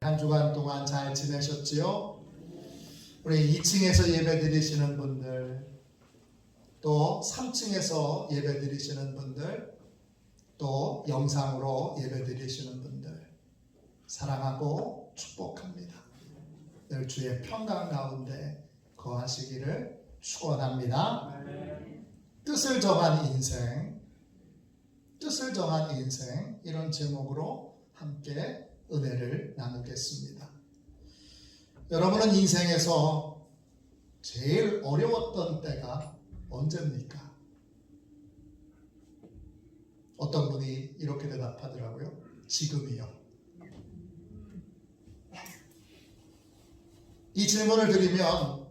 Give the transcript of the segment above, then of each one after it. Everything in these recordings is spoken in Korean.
한 주간 동안 잘 지내셨지요? 우리 2층에서 예배 드리시는 분들, 또 3층에서 예배 드리시는 분들, 또 영상으로 예배 드리시는 분들 사랑하고 축복합니다. 늘 주의 평강 가운데 거하시기를 축원합니다. 뜻을 정한 인생, 뜻을 정한 인생, 이런 제목으로 함께 은혜를 나누겠습니다. 여러분은 인생에서 제일 어려웠던 때가 언제입니까? 어떤 분이 이렇게 대답하더라고요. 지금이요. 이 질문을 드리면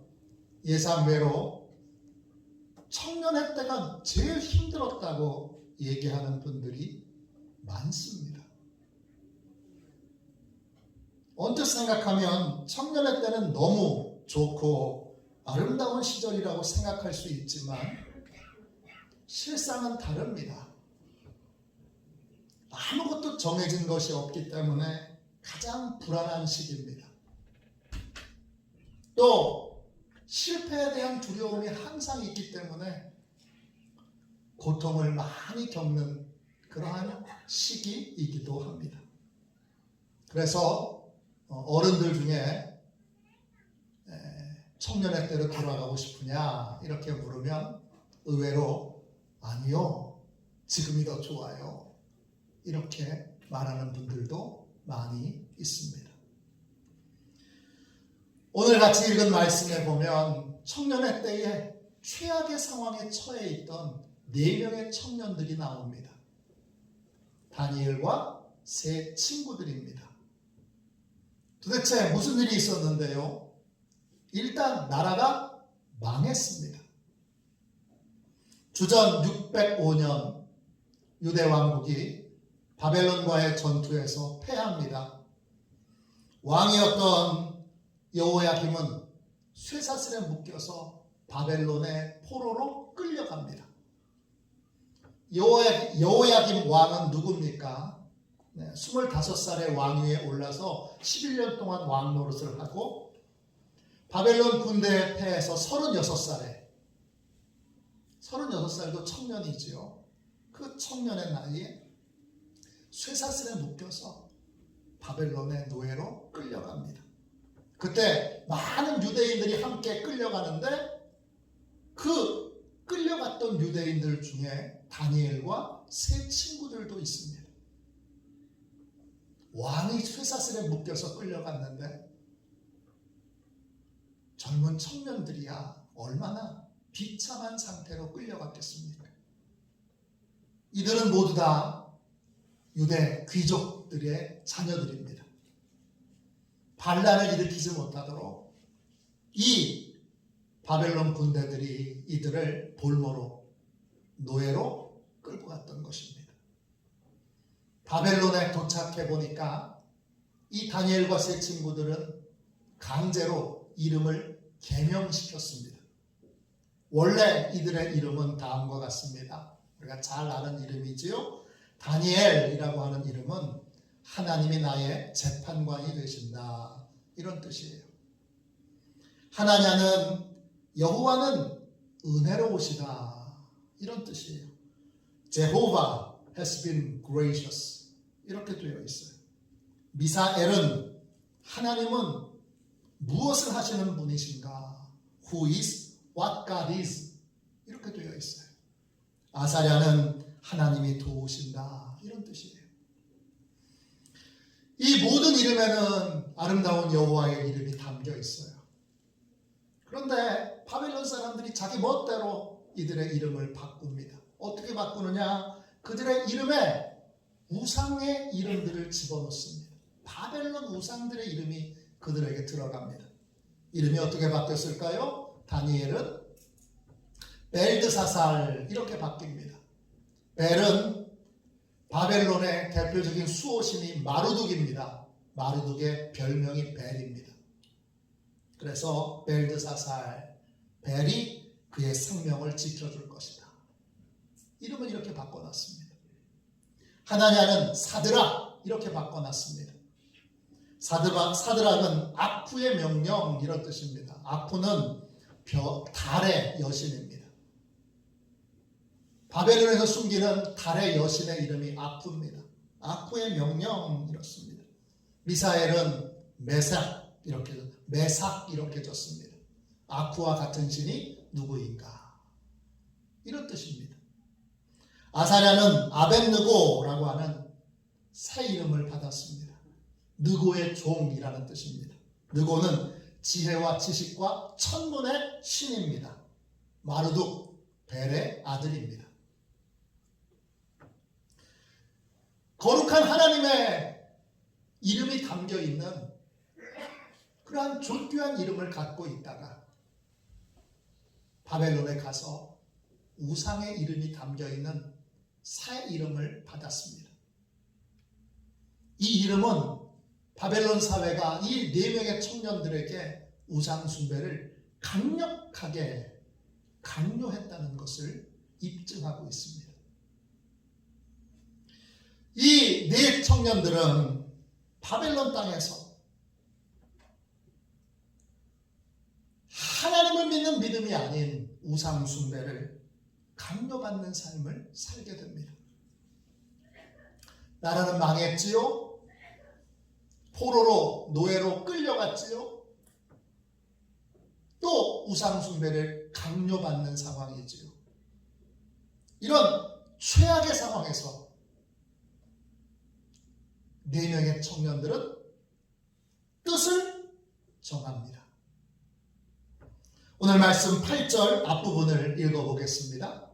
예상외로 청년의 때가 제일 힘들었다고 얘기하는 분들이 많습니다. 언뜻 생각하면 청년의 때는 너무 좋고 아름다운 시절이라고 생각할 수 있지만 실상은 다릅니다. 아무것도 정해진 것이 없기 때문에 가장 불안한 시기입니다. 또 실패에 대한 두려움이 항상 있기 때문에 고통을 많이 겪는 그러한 시기이기도 합니다. 그래서 어른들 중에 청년의 때로 돌아가고 싶으냐 이렇게 물으면 의외로 아니요, 지금이 더 좋아요, 이렇게 말하는 분들도 많이 있습니다. 오늘 같이 읽은 말씀에 보면 청년의 때에 최악의 상황에 처해 있던 4명의 청년들이 나옵니다. 다니엘과 세 친구들입니다. 도대체 무슨 일이 있었는데요? 일단 나라가 망했습니다. 주전 605년 유대 왕국이 바벨론과의 전투에서 패합니다. 왕이었던 여호야김은 쇠사슬에 묶여서 바벨론의 포로로 끌려갑니다. 여호야김 왕은 누굽니까? 25살의 왕위에 올라서 11년 동안 왕 노릇을 하고 바벨론 군대에 패해서 36살도 청년이지요. 그 청년의 나이에 쇠사슬에 묶여서 바벨론의 노예로 끌려갑니다. 그때 많은 유대인들이 함께 끌려가는데 그 끌려갔던 유대인들 중에 다니엘과 세 친구들도 있습니다. 왕이 쇠사슬에 묶여서 끌려갔는데 젊은 청년들이야 얼마나 비참한 상태로 끌려갔겠습니까? 이들은 모두 다 유대 귀족들의 자녀들입니다. 반란을 일으키지 못하도록 이 바벨론 군대들이 이들을 볼모로 노예로 끌고 갔던 것입니다. 바벨론에 도착해 보니까 이 다니엘과 세 친구들은 강제로 이름을 개명시켰습니다. 원래 이들의 이름은 다음과 같습니다. 우리가 잘 아는 이름이지요. 다니엘이라고 하는 이름은 하나님이 나의 재판관이 되신다, 이런 뜻이에요. 하나냐는 여호와는 은혜로우시다, 이런 뜻이에요. Jehovah has been gracious, 이렇게 되어 있어요. 미사엘은 하나님은 무엇을 하시는 분이신가? Who is what God is, 이렇게 되어 있어요. 아사랴는 하나님이 도우신다, 이런 뜻이에요. 이 모든 이름에는 아름다운 여호와의 이름이 담겨 있어요. 그런데 바벨론 사람들이 자기 멋대로 이들의 이름을 바꿉니다. 어떻게 바꾸느냐? 그들의 이름에 우상의 이름들을 집어넣습니다. 바벨론 우상들의 이름이 그들에게 들어갑니다. 이름이 어떻게 바뀌었을까요? 다니엘은 벨드사살, 이렇게 바뀝니다. 벨은 바벨론의 대표적인 수호신이 마르둑입니다. 마르둑의 별명이 벨입니다. 그래서 벨드사살, 벨이 그의 생명을 지켜줄 것이다, 이름을 이렇게 바꿔놨습니다. 하나냐는 사드락, 이렇게 바꿔놨습니다. 사드락은 아쿠의 명령 이런 뜻입니다. 아쿠는 달의 여신입니다. 바벨론에서 숨기는 달의 여신의 이름이 아쿠입니다. 아쿠의 명령 이렇습니다. 미사엘은 메삭 이렇게 졌습니다. 아쿠와 같은 신이 누구인가? 이런 뜻입니다. 아사랴는 아벤느고라고 하는 새 이름을 받았습니다. 느고의 종이라는 뜻입니다. 느고는 지혜와 지식과 천문의 신입니다. 마르둑 벨의 아들입니다. 거룩한 하나님의 이름이 담겨있는 그러한 존귀한 이름을 갖고 있다가 바벨론에 가서 우상의 이름이 담겨있는 새 이름을 받았습니다. 이 이름은 바벨론 사회가 이 4명의 청년들에게 우상 숭배를 강력하게 강요했다는 것을 입증하고 있습니다. 이 4 청년들은 바벨론 땅에서 하나님을 믿는 믿음이 아닌 우상 숭배를 강요받는 삶을 살게 됩니다. 나라는 망했지요. 포로로 노예로 끌려갔지요. 또 우상 숭배를 강요받는 상황이지요. 이런 최악의 상황에서 4명의 청년들은 뜻을 정합니다. 오늘 말씀 8절 앞부분을 읽어보겠습니다.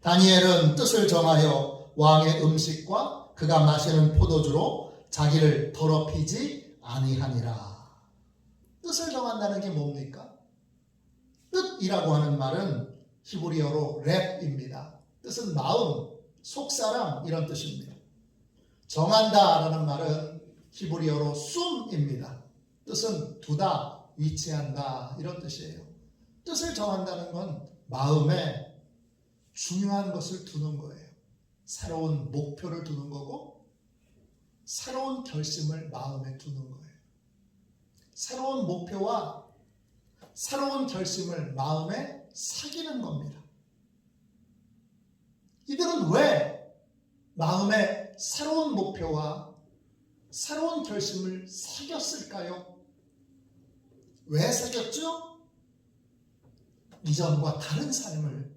다니엘은 뜻을 정하여 왕의 음식과 그가 마시는 포도주로 자기를 더럽히지 아니하니라. 뜻을 정한다는 게 뭡니까? 뜻이라고 하는 말은 히브리어로 랩입니다. 뜻은 마음, 속사람 이런 뜻입니다. 정한다라는 말은 히브리어로 숨입니다. 뜻은 두다, 위치한다 이런 뜻이에요. 뜻을 정한다는 건 마음에 중요한 것을 두는 거예요. 새로운 목표를 두는 거고 새로운 결심을 마음에 두는 거예요. 새로운 목표와 새로운 결심을 마음에 새기는 겁니다. 이들은 왜 마음에 새로운 목표와 새로운 결심을 새겼을까요? 왜 새겼죠? 이전과 다른 삶을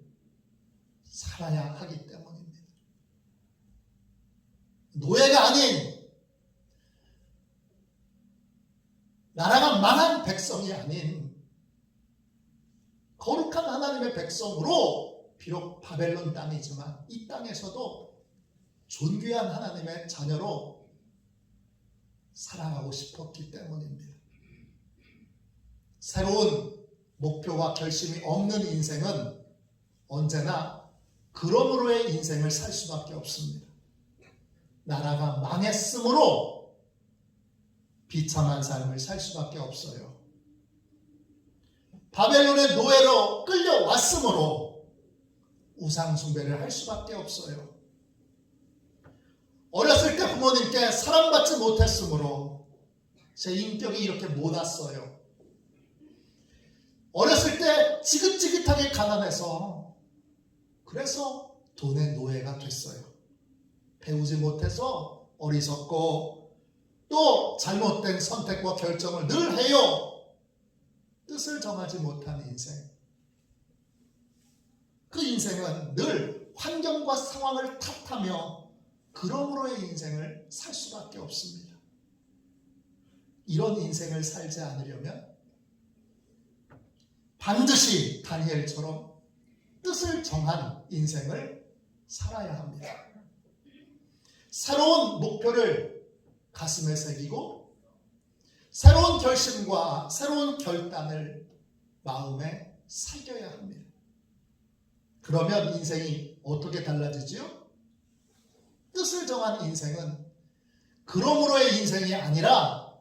살아야 하기 때문입니다. 노예가 아닌 나라가 망한 백성이 아닌 거룩한 하나님의 백성으로 비록 바벨론 땅이지만 이 땅에서도 존귀한 하나님의 자녀로 살아가고 싶었기 때문입니다. 새로운 목표와 결심이 없는 인생은 언제나 그러므로의 인생을 살 수밖에 없습니다. 나라가 망했으므로 비참한 삶을 살 수밖에 없어요. 바벨론의 노예로 끌려왔으므로 우상 숭배를 할 수밖에 없어요. 어렸을 때 부모님께 사랑받지 못했으므로 제 인격이 이렇게 못 왔어요. 어렸을 때 지긋지긋하게 가난해서 그래서 돈의 노예가 됐어요. 배우지 못해서 어리석고 또 잘못된 선택과 결정을 늘 해요. 뜻을 정하지 못한 인생. 그 인생은 늘 환경과 상황을 탓하며 그러므로의 인생을 살 수밖에 없습니다. 이런 인생을 살지 않으려면 반드시 다니엘처럼 뜻을 정한 인생을 살아야 합니다. 새로운 목표를 가슴에 새기고 새로운 결심과 새로운 결단을 마음에 새겨야 합니다. 그러면 인생이 어떻게 달라지지요? 뜻을 정한 인생은 그러므로의 인생이 아니라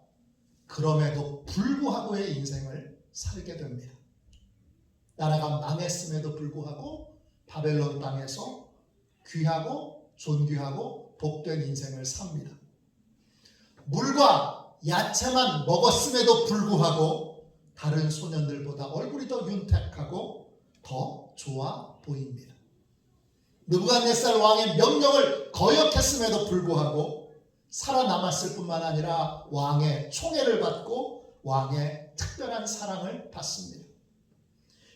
그럼에도 불구하고의 인생을 살게 됩니다. 나라가 망했음에도 불구하고 바벨론 땅에서 귀하고 존귀하고 복된 인생을 삽니다. 물과 야채만 먹었음에도 불구하고 다른 소년들보다 얼굴이 더 윤택하고 더 좋아 보입니다. 느부갓네살 왕의 명령을 거역했음에도 불구하고 살아남았을 뿐만 아니라 왕의 총애를 받고 왕의 특별한 사랑을 받습니다.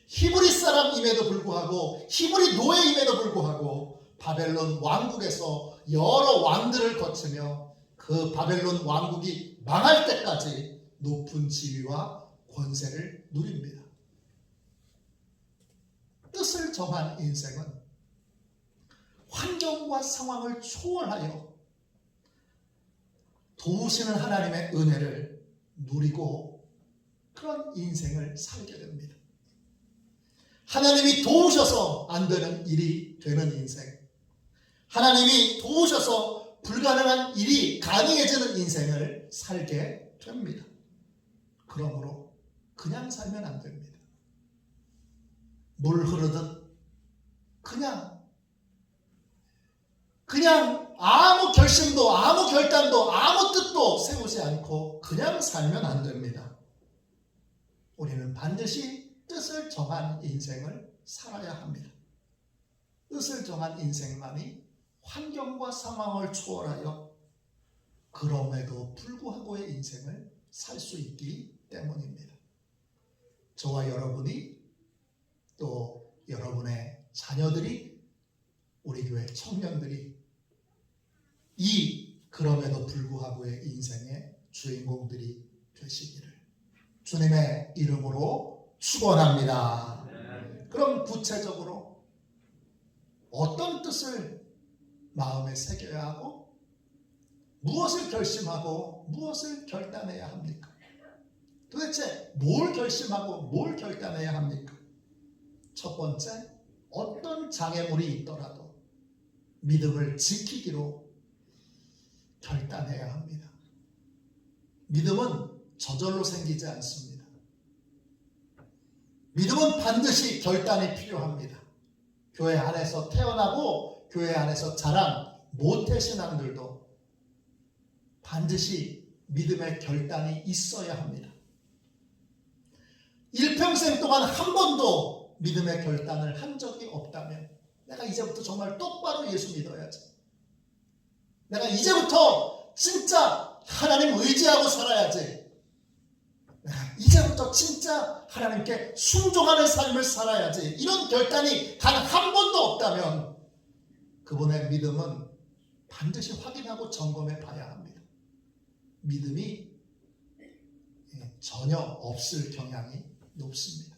히브리 사람임에도 불구하고 히브리 노예임에도 불구하고 바벨론 왕국에서 여러 왕들을 거치며 그 바벨론 왕국이 망할 때까지 높은 지위와 권세를 누립니다. 뜻을 정한 인생은 환경과 상황을 초월하여 도우시는 하나님의 은혜를 누리고 그런 인생을 살게 됩니다. 하나님이 도우셔서 안 되는 일이 되는 인생, 하나님이 도우셔서 불가능한 일이 가능해지는 인생을 살게 됩니다. 그러므로 그냥 살면 안 됩니다. 물 흐르듯 그냥 아무 결심도 아무 결단도 아무 뜻도 세우지 않고 그냥 살면 안 됩니다. 우리는 반드시 뜻을 정한 인생을 살아야 합니다. 뜻을 정한 인생만이 환경과 상황을 초월하여 그럼에도 불구하고의 인생을 살 수 있기 때문입니다. 저와 여러분이 또 여러분의 자녀들이 우리 교회 청년들이 이 그럼에도 불구하고의 인생의 주인공들이 되시기를 주님의 이름으로 축원합니다. 그럼 구체적으로 어떤 뜻을 마음에 새겨야 하고 무엇을 결심하고 무엇을 결단해야 합니까? 도대체 뭘 결심하고 뭘 결단해야 합니까? 첫 번째, 어떤 장애물이 있더라도 믿음을 지키기로 결단해야 합니다. 믿음은 저절로 생기지 않습니다. 믿음은 반드시 결단이 필요합니다. 교회 안에서 태어나고 교회 안에서 자란 모태신앙들도 반드시 믿음의 결단이 있어야 합니다. 일평생 동안 한 번도 믿음의 결단을 한 적이 없다면 내가 이제부터 정말 똑바로 예수 믿어야지. 내가 이제부터 진짜 하나님 의지하고 살아야지. 내가 이제부터 진짜 하나님께 순종하는 삶을 살아야지. 이런 결단이 단 한 번도 없다면 그분의 믿음은 반드시 확인하고 점검해 봐야 합니다. 믿음이 전혀 없을 경향이 높습니다.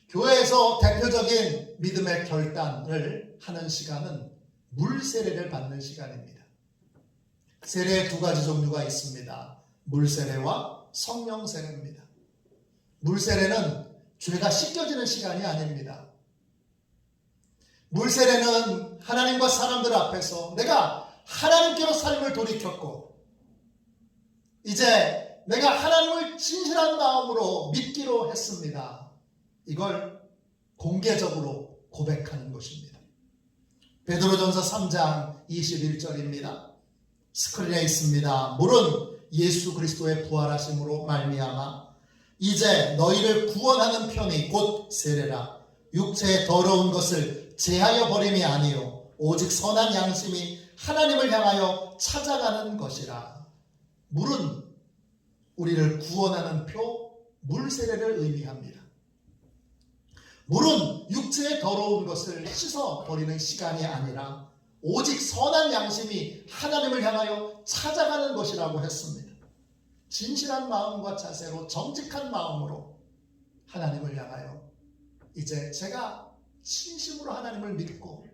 교회에서 대표적인 믿음의 결단을 하는 시간은 물 세례를 받는 시간입니다. 세례의 두 가지 종류가 있습니다. 물 세례와 성령 세례입니다. 물 세례는 죄가 씻겨지는 시간이 아닙니다. 물 세례는 하나님과 사람들 앞에서 내가 하나님께로 삶을 돌이켰고 이제 내가 하나님을 진실한 마음으로 믿기로 했습니다. 이걸 공개적으로 고백하는 것입니다. 베드로전서 3장 21절입니다. 스크린에 있습니다. 물은 예수 그리스도의 부활하심으로 말미암아 이제 너희를 구원하는 편이 곧 세례라. 육체의 더러운 것을 제하여 버림이 아니요 오직 선한 양심이 하나님을 향하여 찾아가는 것이라. 물은 우리를 구원하는 표 물세례를 의미합니다. 물은 육체의 더러운 것을 씻어버리는 시간이 아니라 오직 선한 양심이 하나님을 향하여 찾아가는 것이라고 했습니다. 진실한 마음과 자세로 정직한 마음으로 하나님을 향하여 이제 제가 진심으로 하나님을 믿고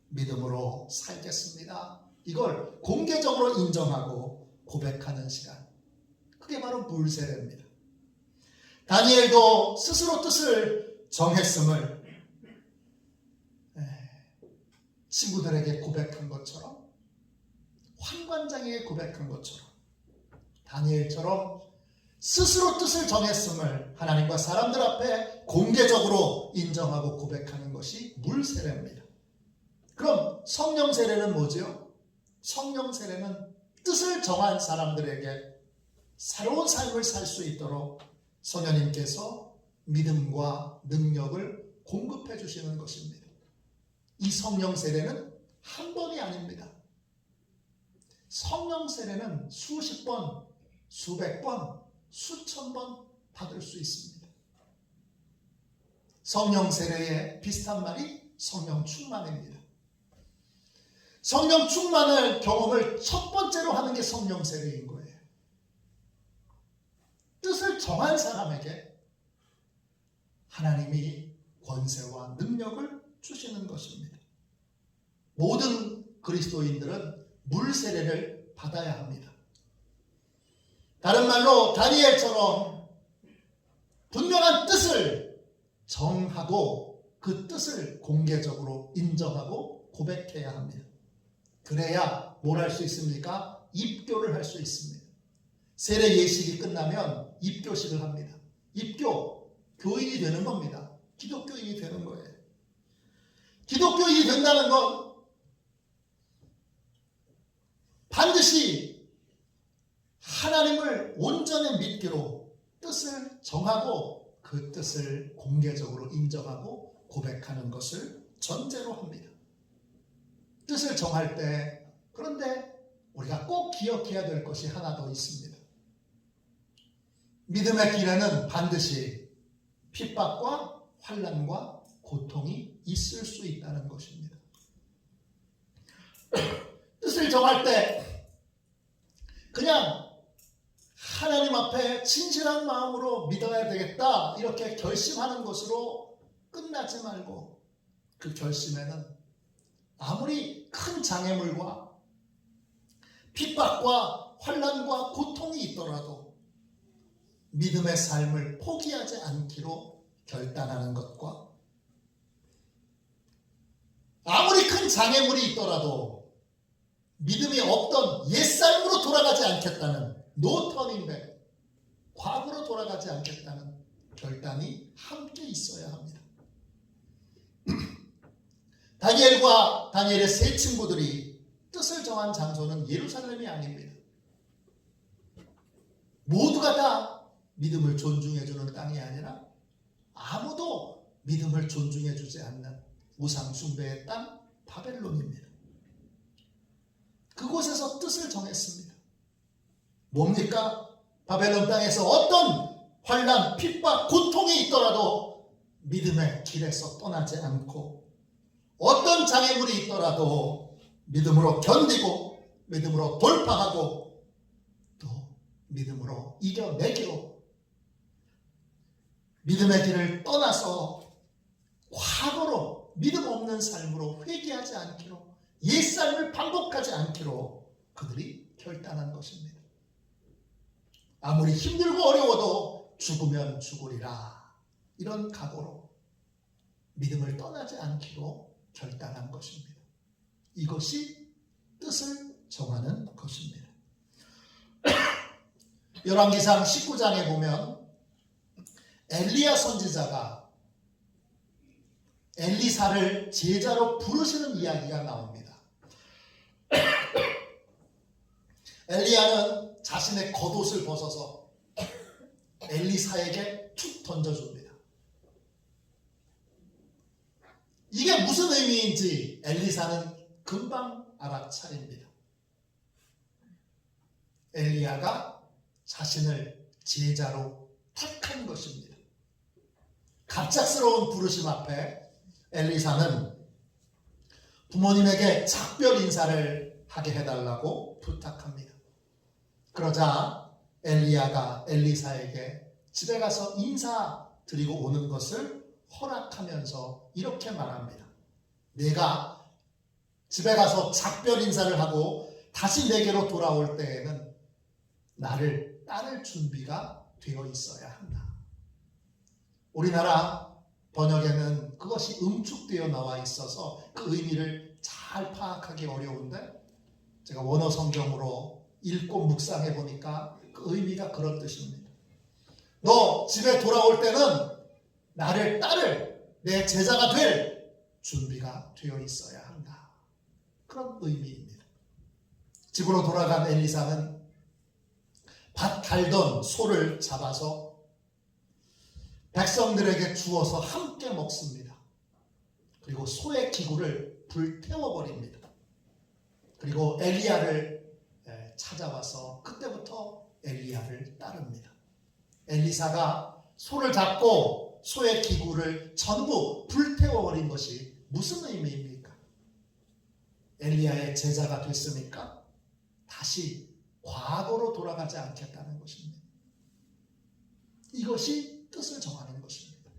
믿음으로 살겠습니다. 이걸 공개적으로 인정하고 고백하는 시간. 그게 바로 물세례입니다. 다니엘도 스스로 뜻을 정했음을 친구들에게 고백한 것처럼 환관장에게 고백한 것처럼 다니엘처럼 스스로 뜻을 정했음을 하나님과 사람들 앞에 공개적으로 인정하고 고백하는 것이 물세례입니다. 그럼 성령 세례는 뭐죠? 성령 세례는 뜻을 정한 사람들에게 새로운 삶을 살 수 있도록 성령님께서 믿음과 능력을 공급해 주시는 것입니다. 이 성령 세례는 한 번이 아닙니다. 성령 세례는 수십 번, 수백 번, 수천 번 받을 수 있습니다. 성령 세례에 비슷한 말이 성령 충만입니다. 성령 충만을 경험을 첫 번째로 하는 게 성령 세례인 거예요. 뜻을 정한 사람에게 하나님이 권세와 능력을 주시는 것입니다. 모든 그리스도인들은 물 세례를 받아야 합니다. 다른 말로 다니엘처럼 분명한 뜻을 정하고 그 뜻을 공개적으로 인정하고 고백해야 합니다. 그래야 뭘 할 수 있습니까? 입교를 할 수 있습니다. 세례 예식이 끝나면 입교식을 합니다. 입교, 교인이 되는 겁니다. 기독교인이 되는 거예요. 기독교인이 된다는 건 반드시 하나님을 온전히 믿기로 뜻을 정하고 그 뜻을 공개적으로 인정하고 고백하는 것을 전제로 합니다. 뜻을 정할 때 그런데 우리가 꼭 기억해야 될 것이 하나 더 있습니다. 믿음의 길에는 반드시 핍박과 환난과 고통이 있을 수 있다는 것입니다. 뜻을 정할 때 그냥 하나님 앞에 진실한 마음으로 믿어야 되겠다 이렇게 결심하는 것으로 끝나지 말고 그 결심에는 아무리 큰 장애물과 핍박과 환난과 고통이 있더라도 믿음의 삶을 포기하지 않기로 결단하는 것과 아무리 큰 장애물이 있더라도 믿음이 없던 옛삶으로 돌아가지 않겠다는 no turning back, 과거로 돌아가지 않겠다는 결단이 함께 있어야 합니다. 다니엘과 다니엘의 세 친구들이 뜻을 정한 장소는 예루살렘이 아닙니다. 모두가 다 믿음을 존중해주는 땅이 아니라 아무도 믿음을 존중해주지 않는 우상 숭배의 땅 바벨론입니다. 그곳에서 뜻을 정했습니다. 뭡니까? 바벨론 땅에서 어떤 환난, 핍박, 고통이 있더라도 믿음의 길에서 떠나지 않고 어떤 장애물이 있더라도 믿음으로 견디고 믿음으로 돌파하고 또 믿음으로 이겨내기로 믿음의 길을 떠나서 과거로 믿음 없는 삶으로 회귀하지 않기로 옛삶을 반복하지 않기로 그들이 결단한 것입니다. 아무리 힘들고 어려워도 죽으면 죽으리라 이런 각오로 믿음을 떠나지 않기로 결단한 것입니다. 이것이 뜻을 정하는 것입니다. 열왕기상 19장에 보면 엘리야 선지자가 엘리사를 제자로 부르시는 이야기가 나옵니다. 엘리야는 자신의 겉옷을 벗어서 엘리사에게 툭 던져줍니다. 이게 무슨 의미인지 엘리사는 금방 알아차립니다. 엘리야가 자신을 제자로 택한 것입니다. 갑작스러운 부르심 앞에 엘리사는 부모님에게 작별 인사를 하게 해달라고 부탁합니다. 그러자 엘리야가 엘리사에게 집에 가서 인사드리고 오는 것을 허락하면서 이렇게 말합니다. 내가 집에 가서 작별 인사를 하고 다시 내게로 돌아올 때에는 나를 따를 준비가 되어 있어야 한다. 우리나라 번역에는 그것이 응축되어 나와 있어서 그 의미를 잘 파악하기 어려운데 제가 원어 성경으로 읽고 묵상해 보니까 그 의미가 그런 뜻입니다. 너 집에 돌아올 때는 나를 따를 내 제자가 될 준비가 되어 있어야 한다. 그런 의미입니다. 집으로 돌아간 엘리사는 밭 갈던 소를 잡아서 백성들에게 주어서 함께 먹습니다. 그리고 소의 기구를 불태워버립니다. 그리고 엘리야를 찾아와서 그때부터 엘리야를 따릅니다. 엘리사가 소를 잡고 소의 기구를 전부 불태워버린 것이 무슨 의미입니까? 엘리야의 제자가 됐으니까 다시 과거로 돌아가지 않겠다는 것입니다. 이것이 뜻을 정하는 것입니다.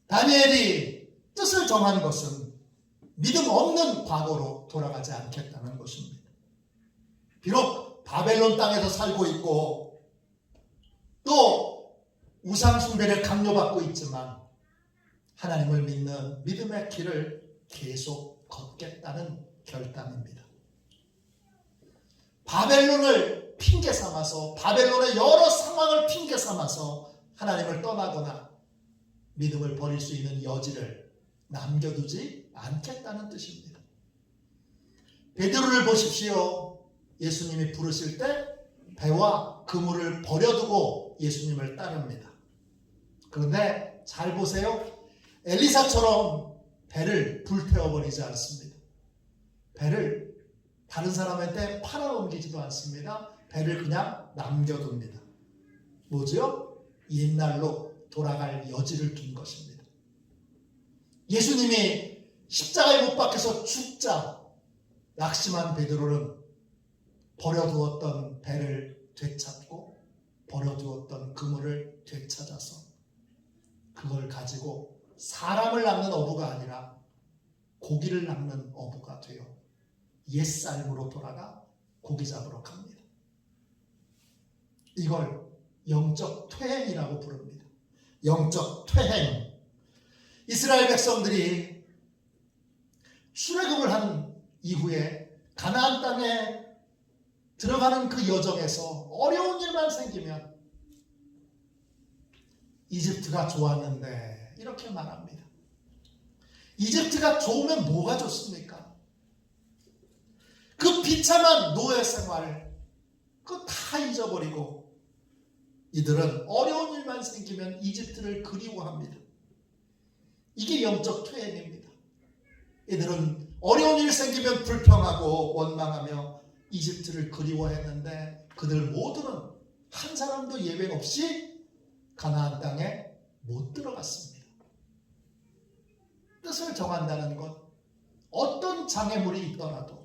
다니엘이 뜻을 정한 것은 믿음 없는 과거로 돌아가지 않겠다는 것입니다. 비록 바벨론 땅에서 살고 있고 또 우상 숭배를 강요받고 있지만 하나님을 믿는 믿음의 길을 계속 걷겠다는 결단입니다. 바벨론을 핑계 삼아서 바벨론의 여러 상황을 핑계 삼아서 하나님을 떠나거나 믿음을 버릴 수 있는 여지를 남겨두지 않겠다는 뜻입니다. 베드로를 보십시오. 예수님이 부르실 때 배와 그물을 버려두고 예수님을 따릅니다. 그런데 잘 보세요. 엘리사처럼 배를 불태워버리지 않습니다. 배를 다른 사람한테 팔아넘기지도 않습니다. 배를 그냥 남겨둡니다. 뭐죠? 옛날로 돌아갈 여지를 둔 것입니다. 예수님이 십자가에 못 박혀서 죽자 낙심한 베드로는 버려두었던 배를 되찾고 버려두었던 그물을 되찾아서 그걸 가지고 사람을 낚는 어부가 아니라 고기를 낚는 어부가 되어 옛삶으로 돌아가 고기 잡으러 갑니다. 이걸 영적 퇴행이라고 부릅니다. 영적 퇴행. 이스라엘 백성들이 출애굽을 한 이후에 가나안 땅에 들어가는 그 여정에서 어려운 일만 생기면 이집트가 좋았는데 이렇게 말합니다. 이집트가 좋으면 뭐가 좋습니까? 그 비참한 노예 생활 그거 다 잊어버리고 이들은 어려운 일만 생기면 이집트를 그리워합니다. 이게 영적 퇴행입니다. 이들은 어려운 일 생기면 불평하고 원망하며 이집트를 그리워했는데 그들 모두는 한 사람도 예외 없이 가나안 땅에 못 들어갔습니다. 뜻을 정한다는 것, 어떤 장애물이 있더라도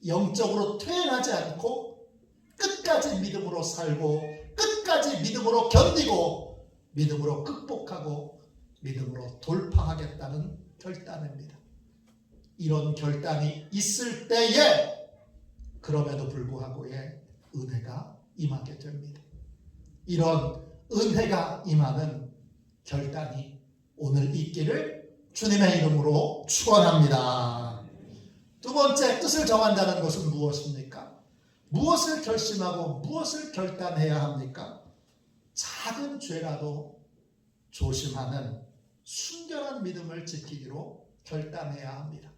영적으로 퇴행하지 않고 끝까지 믿음으로 살고 끝까지 믿음으로 견디고 믿음으로 극복하고 믿음으로 돌파하겠다는 결단입니다. 이런 결단이 있을 때에 그럼에도 불구하고의 은혜가 임하게 됩니다. 이런 은혜가 임하는 결단이 오늘 있기를 주님의 이름으로 축원합니다. 두 번째, 뜻을 정한다는 것은 무엇입니까? 무엇을 결심하고 무엇을 결단해야 합니까? 작은 죄라도 조심하는 순결한 믿음을 지키기로 결단해야 합니다.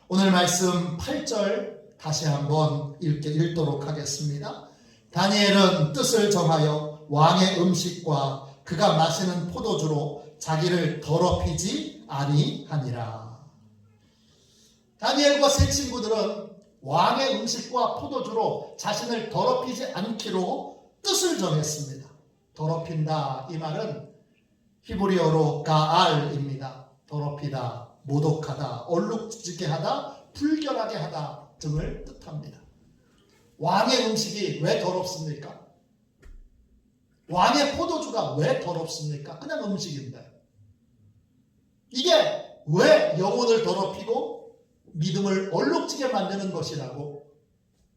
오늘 말씀 8절 다시 한번 읽도록 하겠습니다. 다니엘은 뜻을 정하여 왕의 음식과 그가 마시는 포도주로 자기를 더럽히지 아니하니라. 다니엘과 세 친구들은 왕의 음식과 포도주로 자신을 더럽히지 않기로 뜻을 정했습니다. 더럽힌다 이 말은 히브리어로 가알입니다. 더럽히다, 모독하다, 얼룩지게 하다, 불결하게 하다 등을 뜻합니다. 왕의 음식이 왜 더럽습니까? 왕의 포도주가 왜 더럽습니까? 그냥 음식인데. 이게 왜 영혼을 더럽히고 믿음을 얼룩지게 만드는 것이라고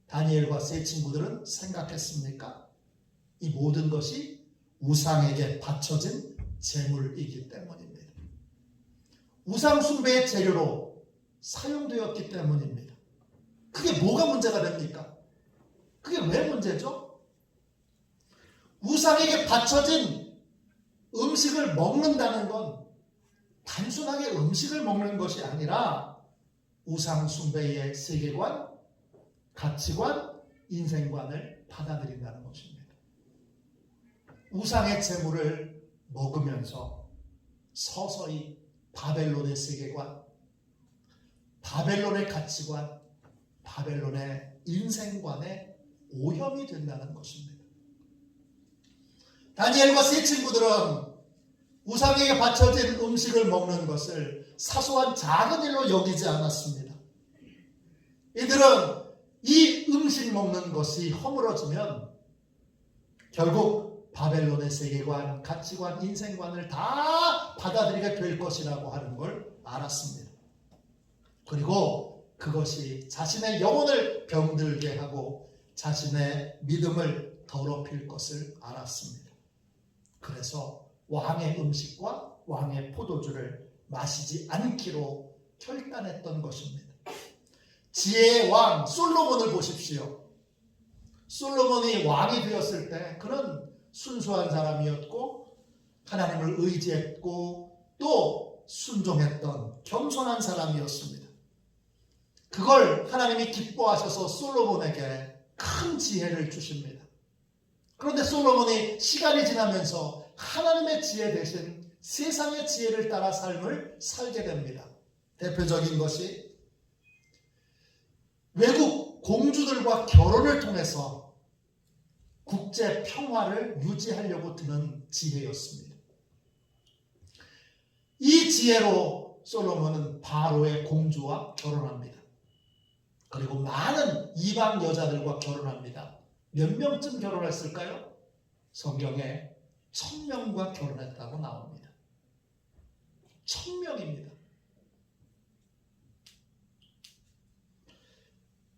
다니엘과 세 친구들은 생각했습니까? 이 모든 것이 우상에게 바쳐진 제물이기 때문입니다. 우상 숭배의 재료로 사용되었기 때문입니다. 그게 뭐가 문제가 됩니까? 그게 왜 문제죠? 우상에게 바쳐진 음식을 먹는다는 건 단순하게 음식을 먹는 것이 아니라 우상 숭배의 세계관, 가치관, 인생관을 받아들인다는 것입니다. 우상의 재물을 먹으면서 서서히 바벨론의 세계관, 바벨론의 가치관, 바벨론의 인생관에 오염이 된다는 것입니다. 다니엘과 세 친구들은 우상에게 바쳐진 음식을 먹는 것을 사소한 작은 일로 여기지 않았습니다. 이들은 이 음식 먹는 것이 허물어지면 결국 바벨론의 세계관, 가치관, 인생관을 다 받아들이게 될 것이라고 하는 걸 알았습니다. 그리고 그것이 자신의 영혼을 병들게 하고 자신의 믿음을 더럽힐 것을 알았습니다. 그래서 왕의 음식과 왕의 포도주를 마시지 않기로 결단했던 것입니다. 지혜의 왕 솔로몬을 보십시오. 솔로몬이 왕이 되었을 때 그는 순수한 사람이었고 하나님을 의지했고 또 순종했던 겸손한 사람이었습니다. 그걸 하나님이 기뻐하셔서 솔로몬에게 큰 지혜를 주십니다. 그런데 솔로몬이 시간이 지나면서 하나님의 지혜 대신 세상의 지혜를 따라 삶을 살게 됩니다. 대표적인 것이 외국 공주들과 결혼을 통해서 국제 평화를 유지하려고 드는 지혜였습니다. 이 지혜로 솔로몬은 바로의 공주와 결혼합니다. 그리고 많은 이방 여자들과 결혼합니다. 몇 명쯤 결혼했을까요? 성경에 1000명과 결혼했다고 나옵니다. 1000명입니다.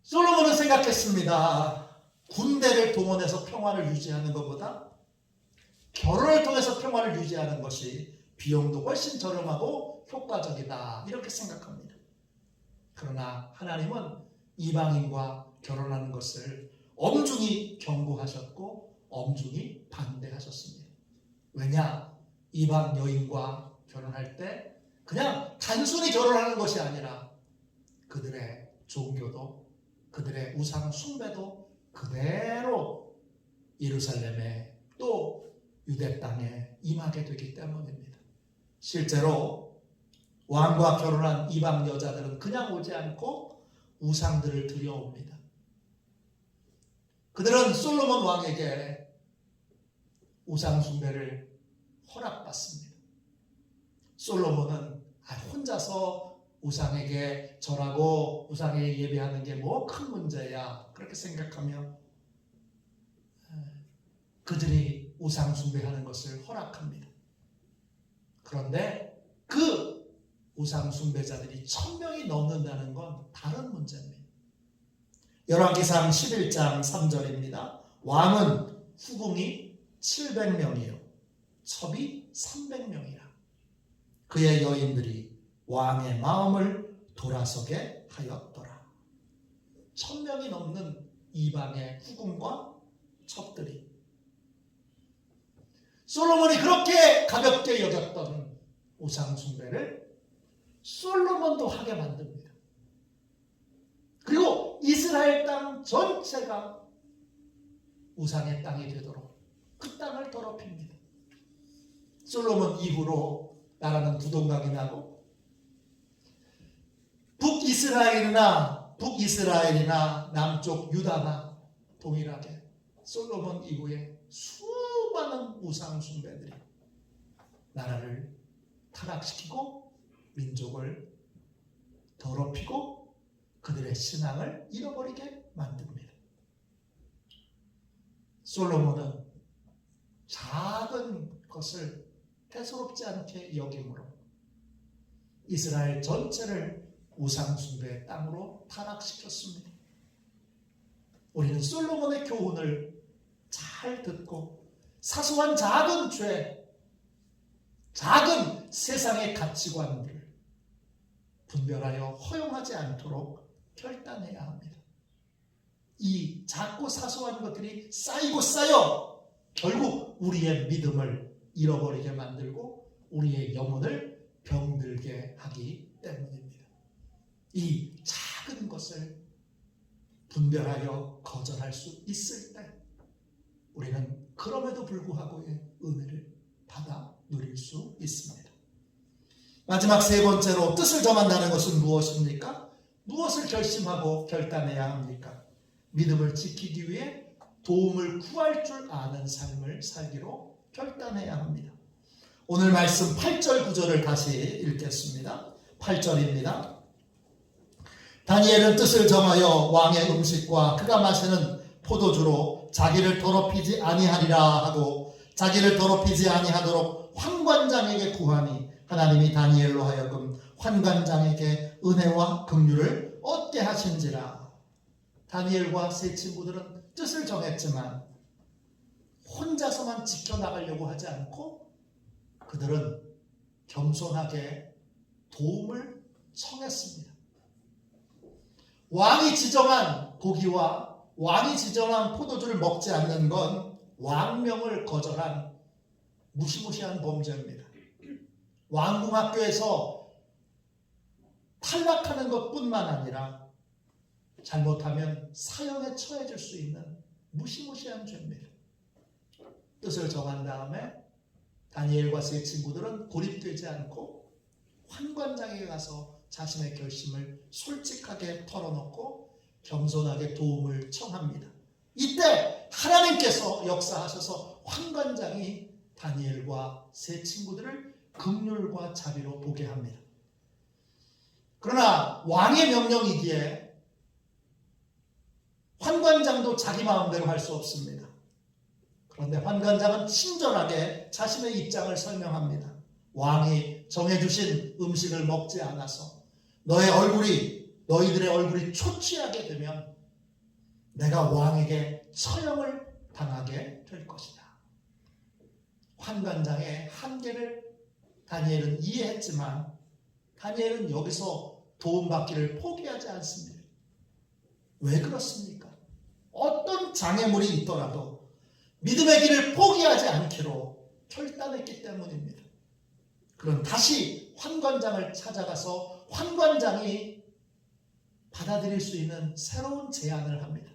솔로몬은 생각했습니다. 군대를 동원해서 평화를 유지하는 것보다 결혼을 통해서 평화를 유지하는 것이 비용도 훨씬 저렴하고 효과적이다. 이렇게 생각합니다. 그러나 하나님은 이방인과 결혼하는 것을 엄중히 경고하셨고 엄중히 반대하셨습니다. 왜냐? 이방 여인과 결혼할 때 그냥 단순히 결혼하는 것이 아니라 그들의 종교도 그들의 우상 숭배도 그대로 예루살렘에 또 유대 땅에 임하게 되기 때문입니다. 실제로 왕과 결혼한 이방 여자들은 그냥 오지 않고 우상들을 들여옵니다. 그들은 솔로몬 왕에게 우상 숭배를 허락받습니다. 솔로몬은 혼자서 우상에게 절하고 우상에게 예배하는 게 뭐 큰 문제야 그렇게 생각하며 그들이 우상 숭배하는 것을 허락합니다. 그런데 그 우상 숭배자들이 1000명이 넘는다는 건 다른 문제입니다. 열왕기상 11장 3절입니다. 왕은 후궁이 700명이요 첩이 300명이라. 그의 여인들이 왕의 마음을 돌아서게 하였더라. 1000명이 넘는 이방의 후궁과 첩들이 솔로몬이 그렇게 가볍게 여겼던 우상 숭배를 솔로몬도 하게 만듭니다. 그리고 이스라엘 땅 전체가 우상의 땅이 되도록 그 땅을 더럽힙니다. 솔로몬 이후로 나라는 부동강이 나고 북이스라엘이나 남쪽 유다나 동일하게 솔로몬 이후에 수많은 우상 숭배들이 나라를 타락시키고 민족을 더럽히고 그들의 신앙을 잃어버리게 만듭니다. 솔로몬은 작은 것을 대수롭지 않게 여김으로 이스라엘 전체를 우상 숭배의 땅으로 타락시켰습니다. 우리는 솔로몬의 교훈을 잘 듣고 사소한 작은 죄, 작은 세상의 가치관들을 분별하여 허용하지 않도록 결단해야 합니다. 이 작고 사소한 것들이 쌓이고 쌓여 결국 우리의 믿음을 잃어버리게 만들고 우리의 영혼을 병들게 하기 때문입니다. 이 작은 것을 분별하여 거절할 수 있을 때 우리는 그럼에도 불구하고의 은혜를 받아 누릴 수 있습니다. 마지막 세 번째로 뜻을 정한다는 것은 무엇입니까? 무엇을 결심하고 결단해야 합니까? 믿음을 지키기 위해 도움을 구할 줄 아는 삶을 살기로 결단해야 합니다. 오늘 말씀 8절 9절을 다시 읽겠습니다. 8절입니다. 다니엘은 뜻을 정하여 왕의 음식과 그가 마시는 포도주로 자기를 더럽히지 아니하리라 하고 자기를 더럽히지 아니하도록 환관장에게 구하니 하나님이 다니엘로 하여금 환관장에게 은혜와 긍휼을 얻게 하신지라. 다니엘과 세 친구들은 뜻을 정했지만 혼자서만 지켜나가려고 하지 않고 그들은 겸손하게 도움을 청했습니다. 왕이 지정한 고기와 왕이 지정한 포도주를 먹지 않는 건 왕명을 거절한 무시무시한 범죄입니다. 왕궁학교에서 탈락하는 것뿐만 아니라 잘못하면 사형에 처해질 수 있는 무시무시한 죄입니다. 뜻을 정한 다음에 다니엘과 세 친구들은 고립되지 않고 환관장에 가서 자신의 결심을 솔직하게 털어놓고 겸손하게 도움을 청합니다. 이때 하나님께서 역사하셔서 환관장이 다니엘과 세 친구들을 긍휼과 자비로 보게 합니다. 그러나 왕의 명령이기에 환관장도 자기 마음대로 할 수 없습니다. 그런데 환관장은 친절하게 자신의 입장을 설명합니다. 왕이 정해주신 음식을 먹지 않아서 너희들의 얼굴이 초췌하게 되면 내가 왕에게 처형을 당하게 될 것이다. 환관장의 한계를 다니엘은 이해했지만 다니엘은 여기서 도움받기를 포기하지 않습니다. 왜 그렇습니까? 어떤 장애물이 있더라도 믿음의 길을 포기하지 않기로 결단했기 때문입니다. 그럼 다시 환관장을 찾아가서 환관장이 받아들일 수 있는 새로운 제안을 합니다.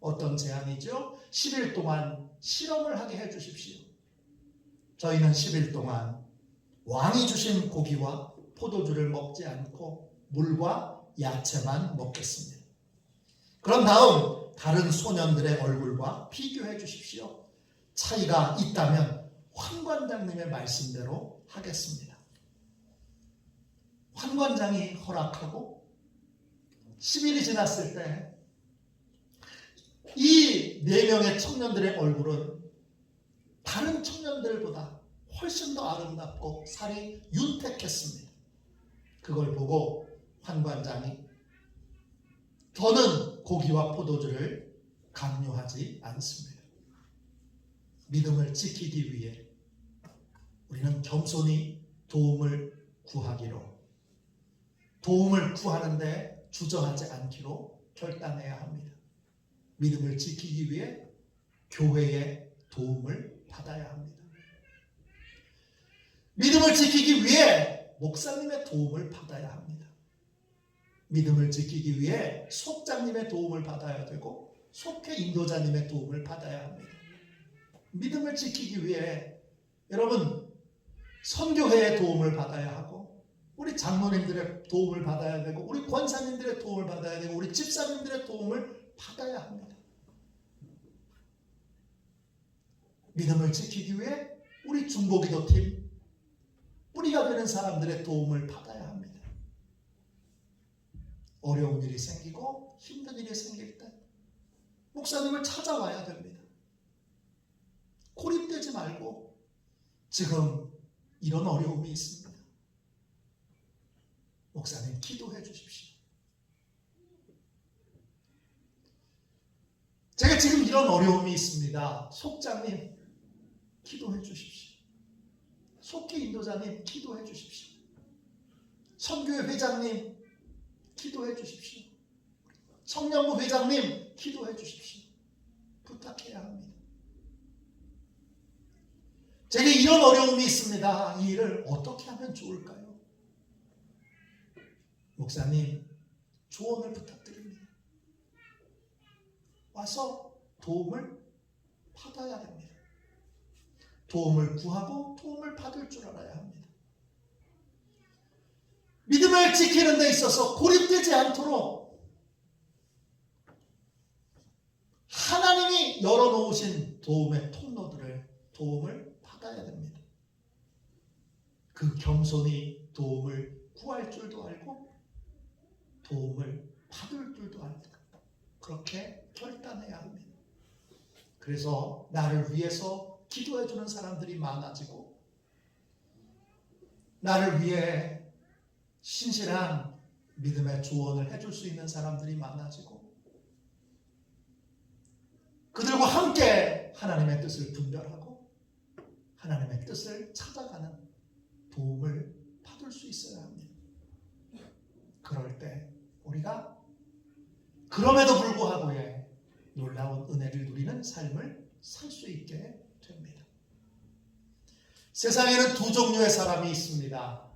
어떤 제안이죠? 10일 동안 실험을 하게 해주십시오. 저희는 10일 동안 왕이 주신 고기와 포도주를 먹지 않고 물과 야채만 먹겠습니다. 그런 다음 다른 소년들의 얼굴과 비교해 주십시오. 차이가 있다면 환관장님의 말씀대로 하겠습니다. 환관장이 허락하고 10일이 지났을 때 이 4명의 청년들의 얼굴은 다른 청년들보다 훨씬 더 아름답고 살이 윤택했습니다. 그걸 보고 환관장이 더는 고기와 포도주를 강요하지 않습니다. 믿음을 지키기 위해 우리는 겸손히 도움을 구하기로, 도움을 구하는데 주저하지 않기로 결단해야 합니다. 믿음을 지키기 위해 교회의 도움을 받아야 합니다. 믿음을 지키기 위해 목사님의 도움을 받아야 합니다. 믿음을 지키기 위해 속장님의 도움을 받아야 되고 속회 인도자님의 도움을 받아야 합니다. 믿음을 지키기 위해 여러분 선교회의 도움을 받아야 하고 우리 장로님들의 도움을 받아야 되고 우리 권사님들의 도움을 받아야 되고 우리 집사님들의 도움을 받아야 합니다. 믿음을 지키기 위해 우리 중보기도팀 뿌리가 되는 사람들의 도움을 받아야 합니다. 어려운 일이 생기고 힘든 일이 생길 때 목사님을 찾아와야 됩니다. 고립되지 말고 지금 이런 어려움이 있습니다. 목사님 기도해 주십시오. 제가 지금 이런 어려움이 있습니다. 속장님 기도해 주십시오. 속기 인도자님 기도해 주십시오. 선교회 회장님 기도해 주십시오. 청년부 회장님 기도해 주십시오. 부탁해야 합니다. 제게 이런 어려움이 있습니다. 이 일을 어떻게 하면 좋을까요? 목사님 조언을 부탁드립니다. 와서 도움을 받아야 됩니다. 도움을 구하고 도움을 받을 줄 알아야 합니다. 믿음을 지키는 데 있어서 고립되지 않도록 하나님이 열어놓으신 도움의 통로들을 도움을 받아야 됩니다. 그 겸손히 도움을 구할 줄도 알고 도움을 받을 줄도 알고 그렇게 결단해야 합니다. 그래서 나를 위해서 기도해주는 사람들이 많아지고 나를 위해 신실한 믿음의 조언을 해줄 수 있는 사람들이 많아지고 그들과 함께 하나님의 뜻을 분별하고 하나님의 뜻을 찾아가는 도움을 받을 수 있어야 합니다. 그럴 때 우리가 그럼에도 불구하고의 놀라운 은혜를 누리는 삶을 살 수 있게 됩니다. 세상에는 두 종류의 사람이 있습니다.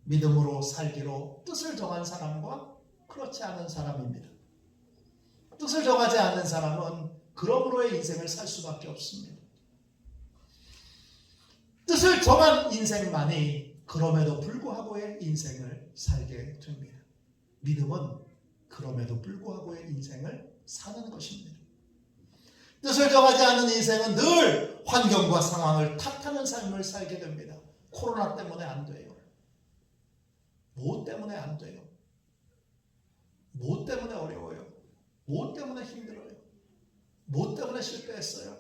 믿음으로 살기로 뜻을 정한 사람과 그렇지 않은 사람입니다. 뜻을 정하지 않는 사람은 그러므로의 인생을 살 수밖에 없습니다. 뜻을 정한 인생만이 그럼에도 불구하고의 인생을 살게 됩니다. 믿음은 그럼에도 불구하고의 인생을 사는 것입니다. 뜻을 정하지 않는 인생은 늘 환경과 상황을 탓하는 삶을 살게 됩니다. 코로나 때문에 안 돼요. 뭐 때문에 안 돼요? 뭐 때문에 어려워요? 뭐 때문에 힘들어요? 뭐 때문에 실패했어요?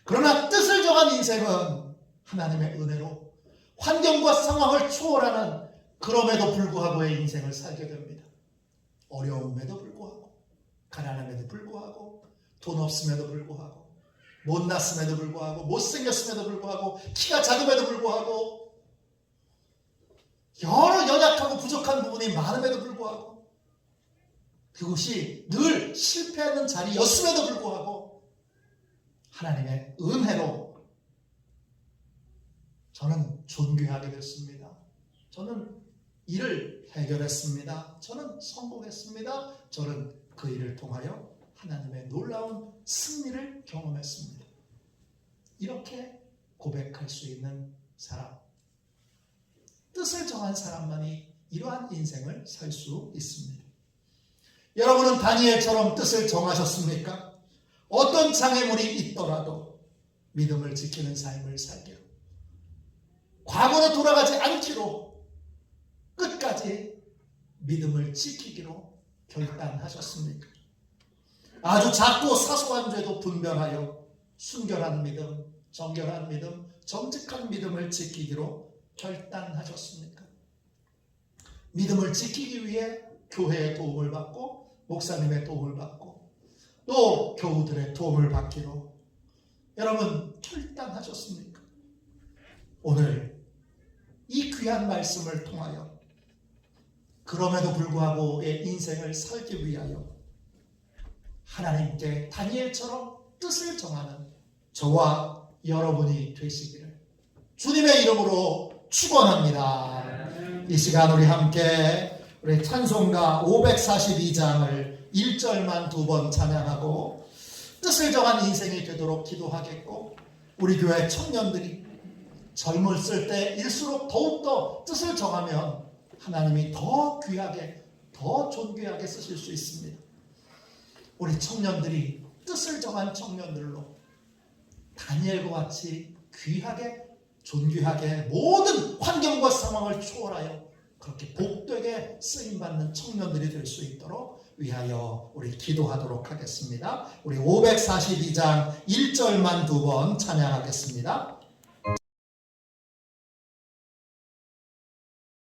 그러나 뜻을 정한 인생은 하나님의 은혜로 환경과 상황을 초월하는 그럼에도 불구하고의 인생을 살게 됩니다. 어려움에도 불구하고 가난함에도 불구하고 돈 없음에도 불구하고 못났음에도 불구하고 못생겼음에도 불구하고 키가 작음에도 불구하고 여러 연약하고 부족한 부분이 많음에도 불구하고 그것이 늘 실패하는 자리였음에도 불구하고 하나님의 은혜로 저는 존귀하게 됐습니다. 저는 일을 해결했습니다. 저는 성공했습니다. 저는 그 일을 통하여 하나님의 놀라운 승리를 경험했습니다. 이렇게 고백할 수 있는 사람, 뜻을 정한 사람만이 이러한 인생을 살 수 있습니다. 여러분은 다니엘처럼 뜻을 정하셨습니까? 어떤 장애물이 있더라도 믿음을 지키는 삶을 살기로, 과거로 돌아가지 않기로, 끝까지 믿음을 지키기로 결단하셨습니까? 아주 작고 사소한 죄도 분별하여 순결한 믿음, 정결한 믿음, 정직한 믿음을 지키기로 결단하셨습니까? 믿음을 지키기 위해 교회의 도움을 받고 목사님의 도움을 받고 또 교우들의 도움을 받기로 여러분 결단하셨습니까? 오늘 이 귀한 말씀을 통하여 그럼에도 불구하고의 인생을 살기 위하여 하나님께 다니엘처럼 뜻을 정하는 저와 여러분이 되시기를 주님의 이름으로 축원합니다. 이 시간 우리 함께 우리 찬송가 542장을 1절만 2번 찬양하고 뜻을 정한 인생이 되도록 기도하겠고 우리 교회 청년들이 젊었을 때일수록 더욱더 뜻을 정하면 하나님이 더 귀하게 더 존귀하게 쓰실 수 있습니다. 우리 청년들이 뜻을 정한 청년들로 다니엘과 같이 귀하게 존귀하게 모든 환경과 상황을 초월하여 그렇게 복되게 쓰임받는 청년들이 될 수 있도록 위하여 우리 기도하도록 하겠습니다. 우리 542장 1절만 2번 찬양하겠습니다.